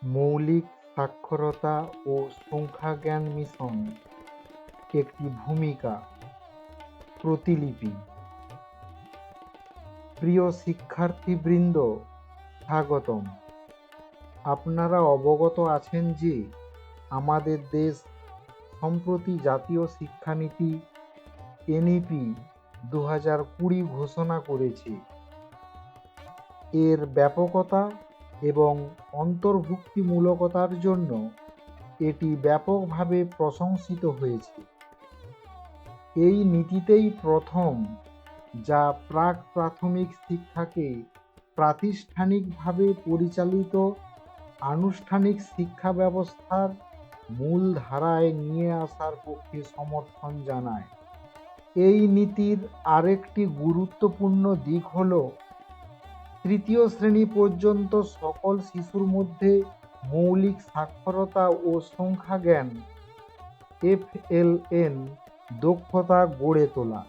মৌলিক সাক্ষরতা ও সংখ্যাজ্ঞান মিশন একটি ভূমিকা প্রতিলিপি। প্রিয় শিক্ষার্থীবৃন্দ, স্বাগতম। আপনারা অবগত আছেন যে আমাদের দেশ সম্প্রতি জাতীয় শিক্ষানীতি NEP 2020 ঘোষণা করেছে। এর ব্যাপকতা এবং অন্তর্ভুক্তিমূলকতার জন্য এটি ব্যাপকভাবে প্রশংসিত হয়েছে। এই নীতিতেই প্রথম, যা প্রাক-প্রাথমিক শিক্ষাকে প্রাতিষ্ঠানিকভাবে পরিচালিত আনুষ্ঠানিক শিক্ষা ব্যবস্থার মূল ধারায় নিয়ে আসার পক্ষে সমর্থন জানায়। এই নীতির আরেকটি গুরুত্বপূর্ণ দিক হল তৃতীয় শ্রেণী পর্যন্ত সকল শিশুর মধ্যে মৌলিক সাক্ষরতা ও সংখ্যাজ্ঞান FLN দক্ষতা গড়ে তোলা।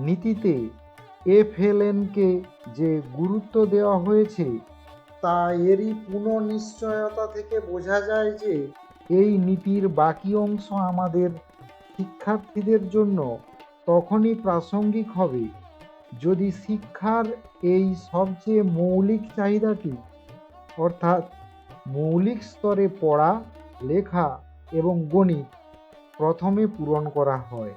নীতিতে FLN-কে যে গুরুত্ব দেওয়া হয়েছে তা এরই পুনঃনিশ্চয়তা থেকে বোঝা যায় যে এই নীতির বাকি অংশ আমাদের শিক্ষার্থীদের জন্য তখনই প্রাসঙ্গিক হবে যদি শিক্ষার এই সবচেয়ে মৌলিক চাহিদাটি, অর্থাৎ মৌলিক স্তরে পড়া, লেখা এবং গণিত প্রথমে পূরণ করা হয়।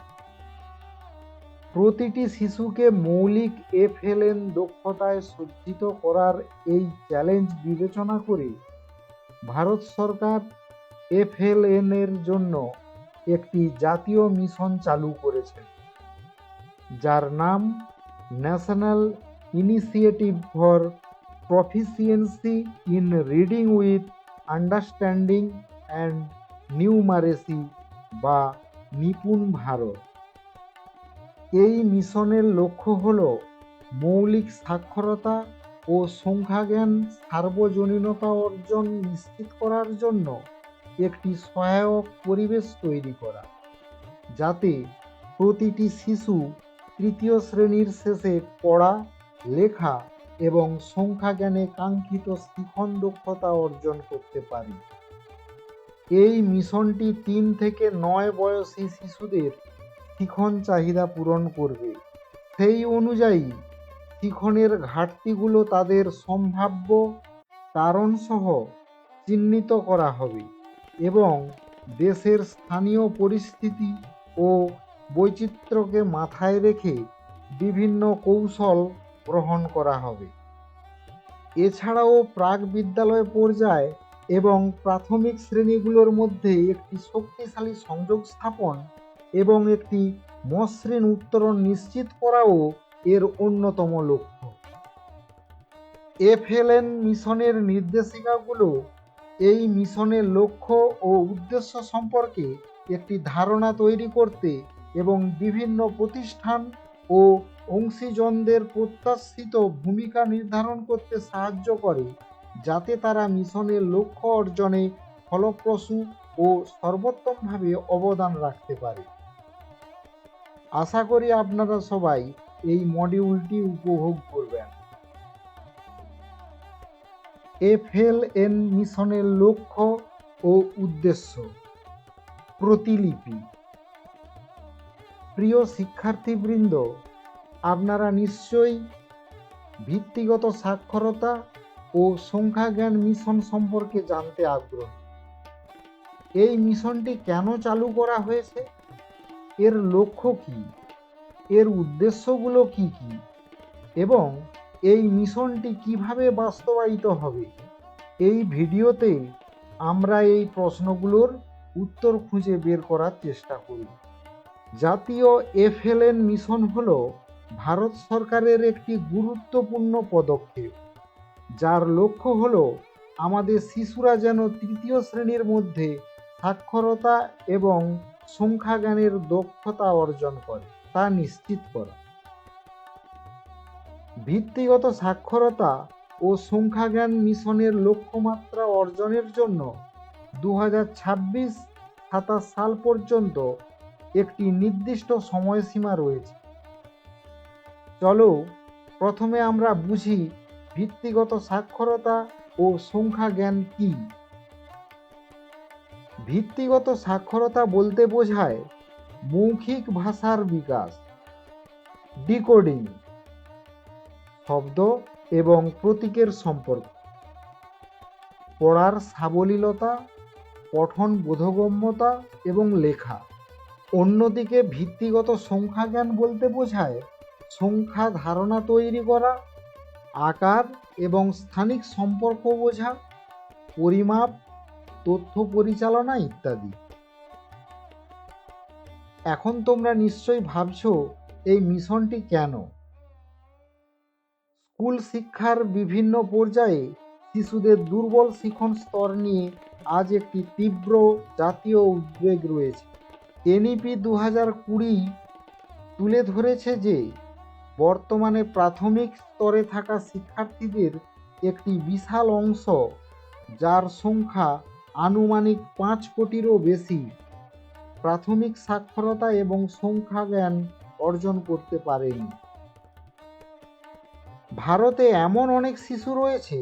প্রতিটি শিশুকে মৌলিক FLN দক্ষতায় সজ্জিত করার এই চ্যালেঞ্জ বিবেচনা করে ভারত সরকার FLN এর জন্য একটি জাতীয় মিশন চালু করেছে, যার নাম national initiative for proficiency in reading with understanding and numeracy বা নিপুণ ভারত। এই মিশনের লক্ষ্য হল মৌলিক সাক্ষরতা ও সংখ্যাজ্ঞান সার্বজনীনতা অর্জন নিশ্চিত করার জন্য একটি সহায়ক পরিবেশ তৈরি করা, যাতে প্রতিটি শিশু তৃতীয় শ্রেণীর শেষে পড়া, লেখা এবং সংখ্যাজ্ঞানে কাঙ্ক্ষিত শিখন দক্ষতা অর্জন করতে পারে। এই মিশনটি 3 থেকে 9 বয়সী শিশুদের শিখন চাহিদা পূরণ করবে। সেই অনুযায়ী শিখনের ঘাটতিগুলো তাদের সম্ভাব্য কারণসহ চিহ্নিত করা হবে এবং দেশের স্থানীয় পরিস্থিতি ও বৈচিত্র্যকে মাথায় রেখে বিভিন্ন কৌশল গ্রহণ করা হবে। এছাড়াও প্রাক বিদ্যালয় পর্যায় এবং প্রাথমিক শ্রেণীগুলোর মধ্যে একটি শক্তিশালী সংযোগ স্থাপন এবং একটি মসৃণ উত্তরণ নিশ্চিত করাও এর অন্যতম লক্ষ্য। FLN মিশনের নির্দেশিকাগুলো এই মিশনের লক্ষ্য ও উদ্দেশ্য সম্পর্কে একটি ধারণা তৈরি করতে এবং বিভিন্ন প্রতিষ্ঠান ও অংশীজনদের প্রত্যাশিত ভূমিকা নির্ধারণ করতে সাহায্য করে, যাতে তারা মিশনের লক্ষ্য অর্জনে ফলপ্রসূ ও সর্বোত্তমভাবে অবদান রাখতে পারে। আশা করি আপনারা সবাই এই মডিউলটি উপভোগ করবেন। FLN মিশনের লক্ষ্য ও উদ্দেশ্য। প্রতিলিপি। প্রিয় শিক্ষার্থীবৃন্দ, আপনারা নিশ্চয়ই ভিত্তিগত সাক্ষরতা ও সংখ্যাজ্ঞান মিশন সম্পর্কে জানতে আগ্রহী। এই মিশনটি কেন চালু করা হয়েছে, এর লক্ষ্য কী, এর উদ্দেশ্যগুলো কী কী এবং এই মিশনটি কিভাবে বাস্তবায়িত হবে, এই ভিডিওতে আমরা এই প্রশ্নগুলোর উত্তর খুঁজে বের করার চেষ্টা করব। জাতীয় FLN মিশন হল ভারত সরকারের একটি গুরুত্বপূর্ণ পদক্ষেপ, যার লক্ষ্য হল আমাদের শিশুরা যেন তৃতীয় শ্রেণীর মধ্যে সাক্ষরতা এবং সংখ্যাজ্ঞানের দক্ষতা অর্জন করে তা নিশ্চিত করা। ভিত্তিগত সাক্ষরতা ও সংখ্যাজ্ঞান মিশনের লক্ষ্যমাত্রা অর্জনের জন্য 2026-27 সাল পর্যন্ত একটি নির্দিষ্ট সময়সীমা রয়েছে। চলো প্রথমে আমরা বুঝি ভিত্তিগত সাক্ষরতা ও সংখ্যা জ্ঞান কি? ভিত্তিগত সাক্ষরতা বলতে বোঝায় মৌখিক ভাষার বিকাশ, ডিকোডিং, শব্দ এবং প্রতীকের সম্পর্ক, পড়ার সাবলীলতা, পঠন বোধগম্যতা এবং লেখা। অন্যদিকে ভিত্তিগত সংখ্যা জ্ঞান বলতে বোঝায় সংখ্যা ধারণা তৈরি করা, আকার এবং স্থানিক সম্পর্ক বোঝা, পরিমাপ, তথ্য পরিচালনা ইত্যাদি। এখন তোমরা নিশ্চয়ই ভাবছো এই মিশনটি কেন? স্কুল শিক্ষার বিভিন্ন পর্যায়ে শিশুদের দুর্বল শিখন স্তর নিয়ে আজ একটি তীব্র জাতীয় উদ্বেগ রয়েছে। এনইপি 2020 তুলে ধরেছে যে বর্তমানে প্রাথমিক স্তরে থাকা শিক্ষার্থীদের একটি বিশাল অংশ, যার সংখ্যা আনুমানিক 5 কোটিরও বেশি, প্রাথমিক সাক্ষরতা এবং সংখ্যা জ্ঞান অর্জন করতে পারেনি। ভারতে এমন অনেক শিশু রয়েছে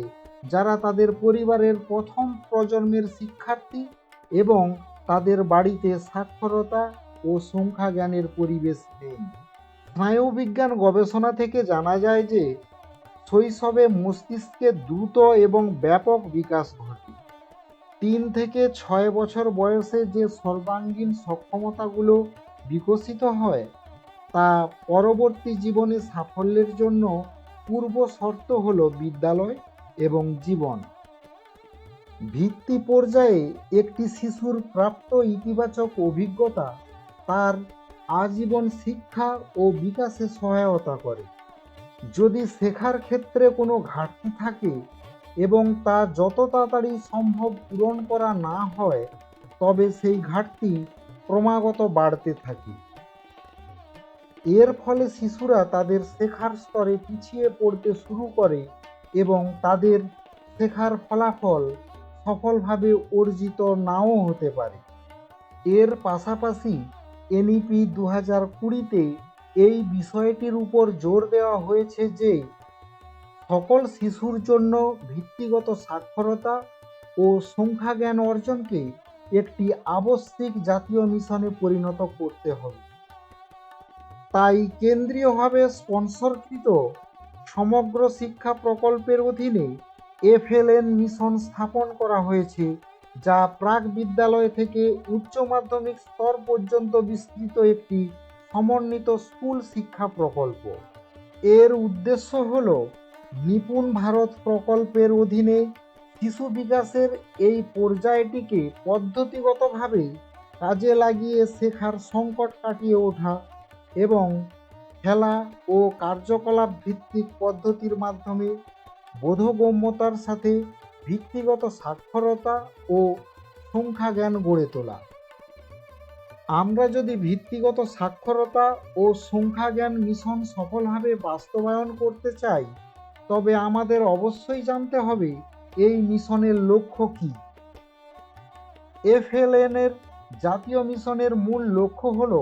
যারা তাদের পরিবারের প্রথম প্রজন্মের শিক্ষার্থী এবং তাদের বাড়িতে সাক্ষরতা ও সংখ্যা জ্ঞানের পরিবেশ নেই। স্নায়ুবিজ্ঞান গবেষণা থেকে জানা যায় যে শৈশবে মস্তিষ্কের দ্রুত এবং ব্যাপক বিকাশ ঘটে। 3 থেকে 6 বছর বয়সে যে সর্বাঙ্গীন সক্ষমতাগুলো বিকশিত হয় তা পরবর্তী জীবনে সাফল্যের জন্য পূর্ব শর্ত হল বিদ্যালয় এবং জীবন। ভিত্তি পর্যায়ে একটি শিশুর প্রাপ্ত ইতিবাচক অভিজ্ঞতা তার আজীবন শিক্ষা ও বিকাশে সহায়তা করে। যদি শেখার ক্ষেত্রে কোনো ঘাটতি থাকে এবং তা যত তাড়াতাড়ি সম্ভব পূরণ করা না হয়, তবে সেই ঘাটতি ক্রমাগত বাড়তে থাকে। এর ফলে শিশুরা তাদের শেখার স্তরে পিছিয়ে পড়তে শুরু করে এবং তাদের শেখার ফলাফল সফলভাবে অর্জিত নাও হতে পারে। এর পাশাপাশি এনইপি 2020-তে এই বিষয়টির উপর জোর দেওয়া হয়েছে যে সকল শিশুর জন্য ভিত্তিগত সাক্ষরতা ও সংখ্যা জ্ঞান অর্জনকে একটি আবশ্যিক জাতীয় মিশনে পরিণত করতে হবে। তাই কেন্দ্রীয়ভাবে স্পন্সরকৃত সমগ্র শিক্ষা প্রকল্পের অধীনে এফএলএন মিশন স্থাপন করা হয়েছে, যা প্রাক বিদ্যালয় থেকে উচ্চ মাধ্যমিক স্তর পর্যন্ত বিস্তৃত একটি সমন্বিত স্কুল শিক্ষা প্রকল্প। এর উদ্দেশ্য হল নিপুণ ভারত প্রকল্পের অধীনে শিশু বিকাশের এই পর্যায়টিকে পদ্ধতিগতভাবে কাজে লাগিয়ে শেখার সংকট কাটিয়ে ওঠা এবং খেলা ও কার্যকলাপ ভিত্তিক পদ্ধতির মাধ্যমে বোধগম্যতার সাথে ভিত্তিগত সাক্ষরতা ও সংখ্যা জ্ঞান গড়ে তোলা। আমরা যদি ভিত্তিগত সাক্ষরতা ও সংখ্যা জ্ঞান মিশন সফলভাবে বাস্তবায়ন করতে চাই, তবে আমাদের অবশ্যই জানতে হবে এই মিশনের লক্ষ্য কী। এফএলএন-এর জাতীয় মিশনের মূল লক্ষ্য হল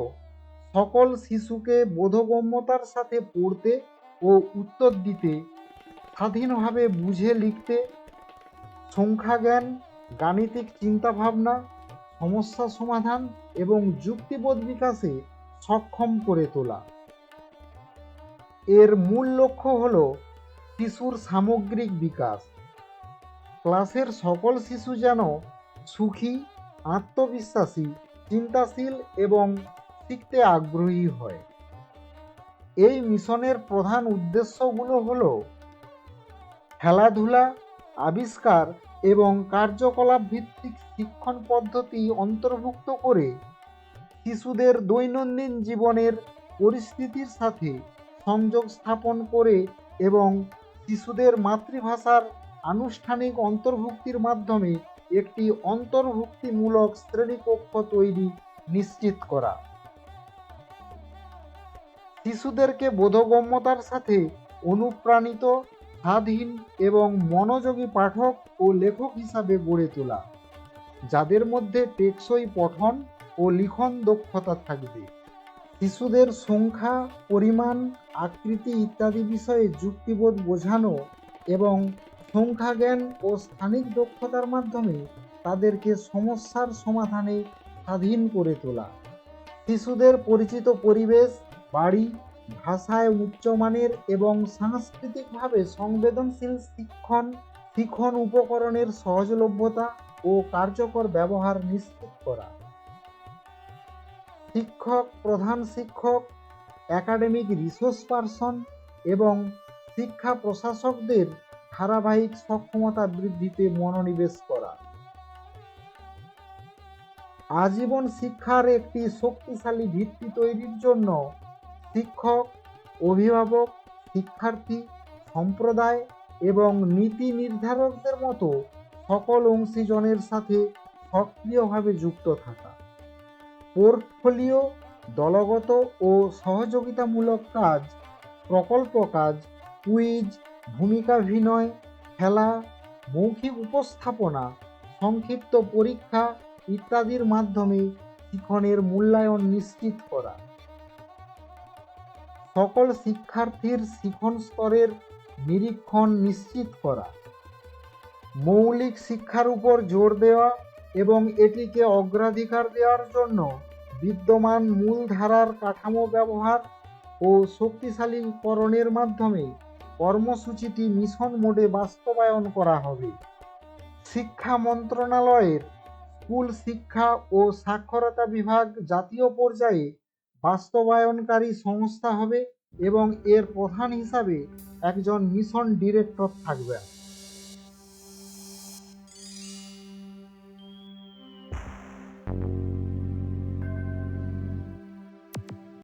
সকল শিশুকে বোধগম্যতার সাথে পড়তে ও উত্তর দিতে, স্বাধীনভাবে বুঝে লিখতে, সংখ্যা জ্ঞান, গাণিতিক চিন্তাভাবনা, সমস্যা সমাধান এবং যুক্তিবোধ বিকাশে সক্ষম করে তোলা। এর মূল লক্ষ্য হল শিশুর সামগ্রিক বিকাশ। ক্লাসের সকল শিশু যেন সুখী, আত্মবিশ্বাসী, চিন্তাশীল এবং শিখতে আগ্রহী হয়। এই মিশনের প্রধান উদ্দেশ্যগুলো হল খেলাধুলা, আবিষ্কার এবং কার্যকলাপ ভিত্তিক শিক্ষণ পদ্ধতি অন্তর্ভুক্ত করে শিশুদের দৈনন্দিন জীবনের পরিস্থিতির সাথে সংযোগ স্থাপন করে এবং শিশুদের মাতৃভাষার আনুষ্ঠানিক অন্তর্ভুক্তির মাধ্যমে একটি অন্তর্ভুক্তিমূলক শ্রেণীকক্ষ তৈরি নিশ্চিত করা। শিশুদেরকে বোধগম্যতার সাথে অনুপ্রাণিত, স্বাধীন এবং মনোযোগী পাঠক ও লেখক হিসাবে গড়ে তোলা, যাদের মধ্যে টেকসই পঠন ও লিখন দক্ষতা থাকবে। শিশুদের সংখ্যা, পরিমাণ, আকৃতি ইত্যাদি বিষয়ে যুক্তিবোধ বোঝানো এবং সংখ্যাজ্ঞান ও স্থানিক দক্ষতার মাধ্যমে তাদেরকে সমস্যার সমাধানে স্বাধীন করে তোলা। শিশুদের পরিচিত পরিবেশ, বাড়ি, ভাষায় উচ্চমানের এবং সাংস্কৃতিকভাবে সংবেদনশীল শিখন উপকরণের সহজলভ্যতা ও কার্যকর ব্যবহার নিশ্চিত করা। শিক্ষক, প্রধান শিক্ষক, একাডেমিক রিসোর্স পার্সন এবং শিক্ষা প্রশাসকদের ধারাবাহিক সক্ষমতা বৃদ্ধিতে মনোনিবেশ করা। আজীবন শিক্ষার একটি শক্তিশালী ভিত্তি তৈরির জন্য শিক্ষক, অভিভাবক, শিক্ষার্থী, সম্প্রদায় এবং নীতি নির্ধারকদের মতো সকল অংশীজনের সাথে সক্রিয়ভাবে যুক্ত থাকা। পোর্টফোলিও, দলগত ও সহযোগিতামূলক কাজ, প্রকল্প কাজ, কুইজ, ভূমিকাভিনয়, খেলা, মৌখিক উপস্থাপনা, সংক্ষিপ্ত পরীক্ষা ইত্যাদির মাধ্যমে শিক্ষণের মূল্যায়ন নিশ্চিত করা। সকল শিক্ষার্থীর শিখন স্তরের নিরীক্ষণ নিশ্চিত করা। মৌলিক শিক্ষার উপর জোর দেওয়া এবং এটিকে অগ্রাধিকার দেওয়ার জন্য বিদ্যমান মূলধারার কাঠামো ব্যবহার ও শক্তিশালীকরণের মাধ্যমে কর্মসূচিটি মিশন মোডে বাস্তবায়ন করা হবে। শিক্ষা মন্ত্রণালয়ের স্কুল শিক্ষা ও সাক্ষরতা বিভাগ জাতীয় পর্যায়ে বাস্তবায়নকারী সংস্থা হবে এবং এর প্রধান হিসাবে একজন মিশন ডিরেক্টর থাকবেন।